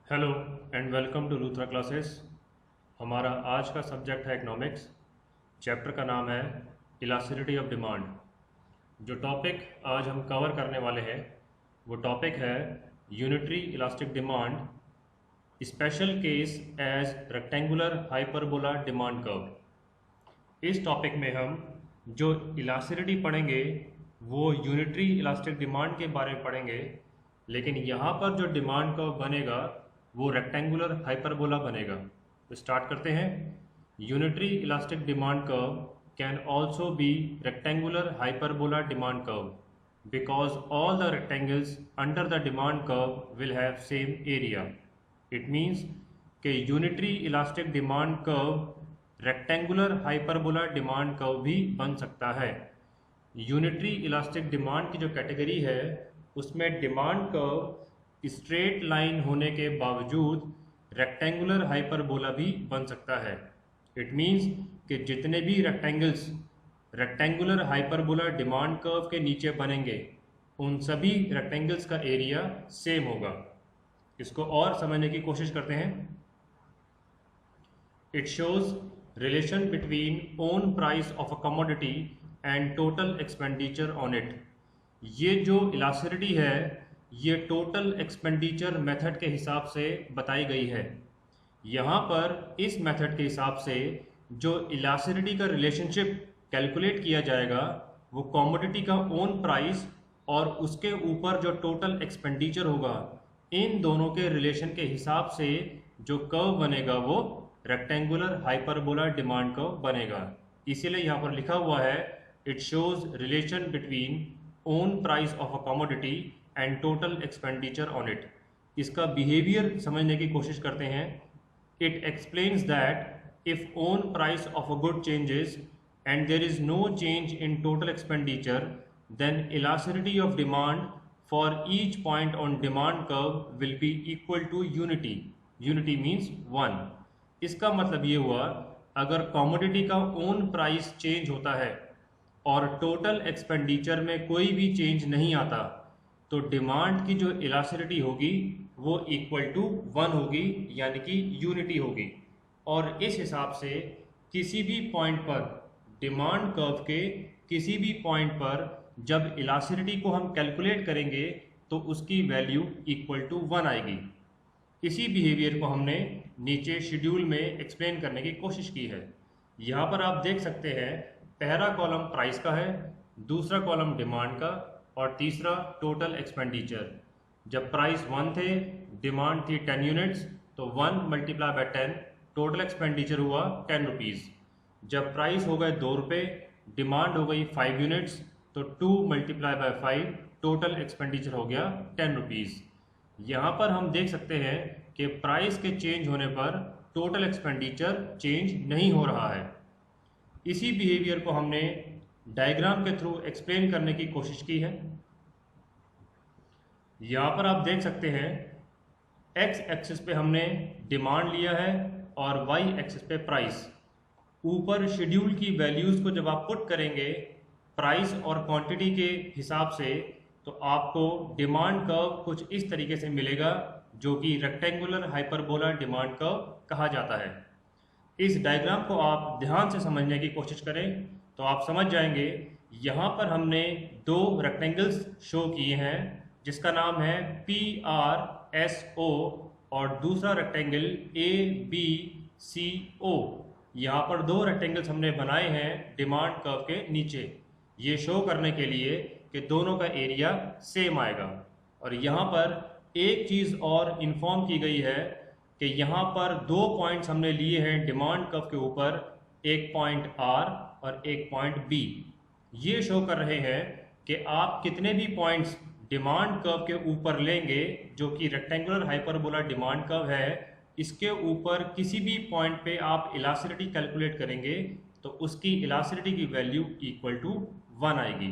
Hello and welcome to Luthra classes. हमारा आज का सब्जेक्ट है इकोनॉमिक्स। चैप्टर का नाम है इलास्टिसिटी ऑफ डिमांड। जो टॉपिक आज हम कवर करने वाले हैं वो टॉपिक है unitary elastic demand, special case as rectangular hyperbola demand curve. इस टॉपिक में हम जो इलास्टिसिटी पढ़ेंगे वो यूनिटरी इलास्टिक डिमांड के बारे में पढ़ेंगे, लेकिन यहाँ पर जो डिमांड कर्व बनेगा वो रेक्टेंगुलर हाइपरबोला बनेगा। तो स्टार्ट करते हैं। Unitary elastic demand curve can also be rectangular hyperbola demand curve because all the rectangles under the demand curve will have same area. It means कि unitary elastic demand curve rectangular hyperbola demand curve भी बन सकता है। Unitary elastic demand की जो category है उसमें demand curve straight line होने के बावजूद रेक्टेंगुलर हाइपरबोला भी बन सकता है। इट मीन्स कि जितने भी rectangles rectangular hyperbola demand curve के नीचे बनेंगे उन सभी रेक्टेंगल्स का एरिया सेम होगा। इसको और समझने की कोशिश करते हैं। It shows relation between own price of a commodity and total expenditure on it. ये जो इलास्टिसिटी है ये टोटल एक्सपेंडिचर मेथड के हिसाब से बताई गई है। यहाँ पर इस मेथड के हिसाब से जो इलास्टिसिटी का रिलेशनशिप कैलकुलेट किया जाएगा वो कमोडिटी का ओन प्राइस और उसके ऊपर जो टोटल एक्सपेंडिचर होगा इन दोनों के रिलेशन के हिसाब से जो कर्व बनेगा वो रेक्टेंगुलर हाइपरबोला डिमांड कर्व बनेगा। इसीलिए यहाँ पर लिखा हुआ है it shows relation between own price of a commodity and total expenditure on it. इसका बिहेवियर समझने की कोशिश करते हैं। It explains that if own price of a good changes and there is no change in total expenditure then elasticity of demand for each point on demand curve will be equal to unity. Unity means 1। इसका मतलब ये हुआ अगर commodity का own price change होता है और total expenditure में कोई भी चेंज नहीं आता तो डिमांड की जो इलास्टिसिटी होगी वो इक्वल टू 1 होगी, यानी कि यूनिटी होगी। और इस हिसाब से किसी भी पॉइंट पर डिमांड कर्व के किसी भी पॉइंट पर जब इलास्टिसिटी को हम कैलकुलेट करेंगे तो उसकी वैल्यू इक्वल टू 1 आएगी। इसी बिहेवियर को हमने नीचे शेड्यूल में एक्सप्लेन करने की कोशिश की है। यहाँ पर आप देख सकते हैं पहला कॉलम प्राइस का है, दूसरा कॉलम डिमांड का और तीसरा टोटल एक्सपेंडिचर। जब प्राइस 1 थे, डिमांड थी 10 यूनिट्स, तो 1 मल्टीप्लाई बाय 10 टोटल एक्सपेंडिचर हुआ 10 रुपीज़। जब प्राइस हो गए 2 रुपये, डिमांड हो गई 5 यूनिट्स, तो 2 मल्टीप्लाई बाय 5 टोटल एक्सपेंडिचर हो गया 10 रुपीज़। यहाँ पर हम देख सकते हैं कि प्राइस के चेंज होने पर टोटल एक्सपेंडिचर चेंज नहीं हो रहा है। इसी बिहेवियर को हमने डायग्राम के थ्रू एक्सप्लेन करने की कोशिश की है। यहाँ पर आप देख सकते हैं एक्स एक्सिस पे हमने डिमांड लिया है और वाई एक्सिस पे प्राइस। ऊपर शेड्यूल की वैल्यूज़ को जब आप पुट करेंगे प्राइस और क्वांटिटी के हिसाब से तो आपको डिमांड कर्व कुछ इस तरीके से मिलेगा जो कि रेक्टेंगुलर हाइपरबोला डिमांड कर्व कहा जाता है। इस डायग्राम को आप ध्यान से समझने की कोशिश करें तो आप समझ जाएंगे। यहाँ पर हमने 2 रेक्टेंगल्स शो किए हैं जिसका नाम है PRSO और दूसरा रेक्टेंगल ABCO। यहाँ पर 2 रेक्टेंगल्स हमने बनाए हैं डिमांड कर्व के नीचे, ये शो करने के लिए कि दोनों का एरिया सेम आएगा। और यहाँ पर एक चीज़ और इन्फॉर्म की गई है कि यहाँ पर 2 पॉइंट्स हमने लिए हैं डिमांड कर्व के ऊपर, एक पॉइंट R और एक पॉइंट B। ये शो कर रहे हैं कि आप कितने भी पॉइंट्स डिमांड कर्व के ऊपर लेंगे जो कि रेक्टेंगुलर हाइपरबोला डिमांड कर्व है, इसके ऊपर किसी भी पॉइंट पे आप इलास्टिसिटी कैलकुलेट करेंगे तो उसकी इलास्टिसिटी की वैल्यू इक्वल टू 1 आएगी।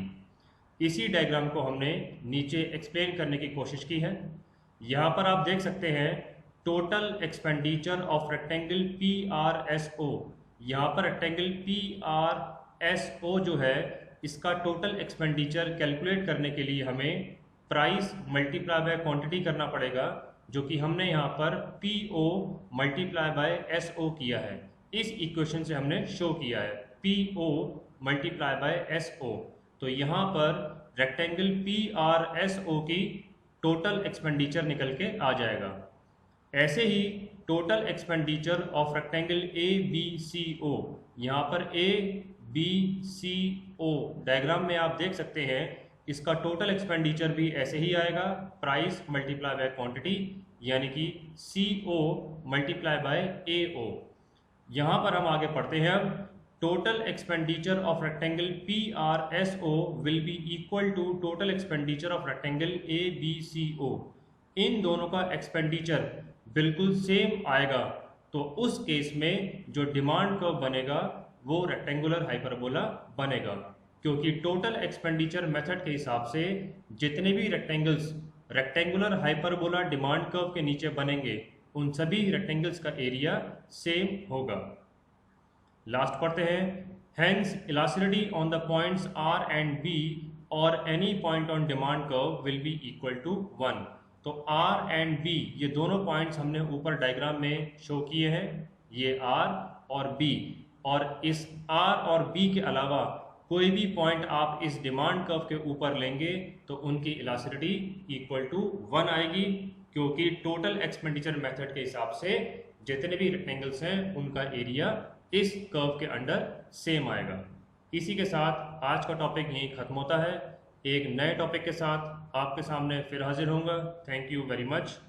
इसी डायग्राम को हमने नीचे एक्सप्लेन करने की कोशिश की है। यहाँ पर आप देख सकते हैं total expenditure of rectangle PRSO। यहाँ पर रेक्टेंगल PRSO जो है इसका टोटल एक्सपेंडिचर कैलकुलेट करने के लिए हमें प्राइस मल्टीप्लाई बाय क्वांटिटी करना पड़ेगा। जो कि हमने यहाँ पर PO मल्टीप्लाई बाय SO किया है, इस इक्वेशन से हमने शो किया है PO मल्टीप्लाई बाय SO। तो यहाँ पर रेक्टेंगल PRSO की टोटल एक्सपेंडिचर निकल के आ जाएगा। ऐसे ही total expenditure of rectangle ABCO, यहाँ पर ABCO डायग्राम में आप देख सकते हैं, इसका टोटल एक्सपेंडिचर भी ऐसे ही आएगा, प्राइस मल्टीप्लाई बाय क्वांटिटी, यानी कि CO मल्टीप्लाई बाय AO। यहाँ पर हम आगे पढ़ते हैं अब, total expenditure of rectangle PRSO will be equal to total expenditure of rectangle ABCO। इन दोनों का एक्सपेंडिचर बिल्कुल सेम आएगा, तो उस केस में जो डिमांड कर्व बनेगा वो रेक्टेंगुलर हाइपरबोला बनेगा, क्योंकि टोटल एक्सपेंडिचर मेथड के हिसाब से जितने भी rectangles rectangular hyperbola demand curve के नीचे बनेंगे उन सभी रेक्टेंगल्स का एरिया सेम होगा। लास्ट पढ़ते हैं, hence elasticity on the points R and B और any point on demand curve will be equal to 1। तो R and B ये दोनों पॉइंट्स हमने ऊपर डायग्राम में शो किए हैं, ये R और B, और इस R और B के अलावा कोई भी पॉइंट आप इस डिमांड कर्व के ऊपर लेंगे तो उनकी इलास्टिसिटी इक्वल टू 1 आएगी, क्योंकि टोटल एक्सपेंडिचर मेथड के हिसाब से जितने भी रेक्टेंगल्स हैं उनका एरिया इस कर्व के अंडर सेम आएगा। इसी के साथ आज का टॉपिक यहीं खत्म होता है। एक नए टॉपिक के साथ आपके सामने फिर हाजिर होऊंगा। Thank you very much.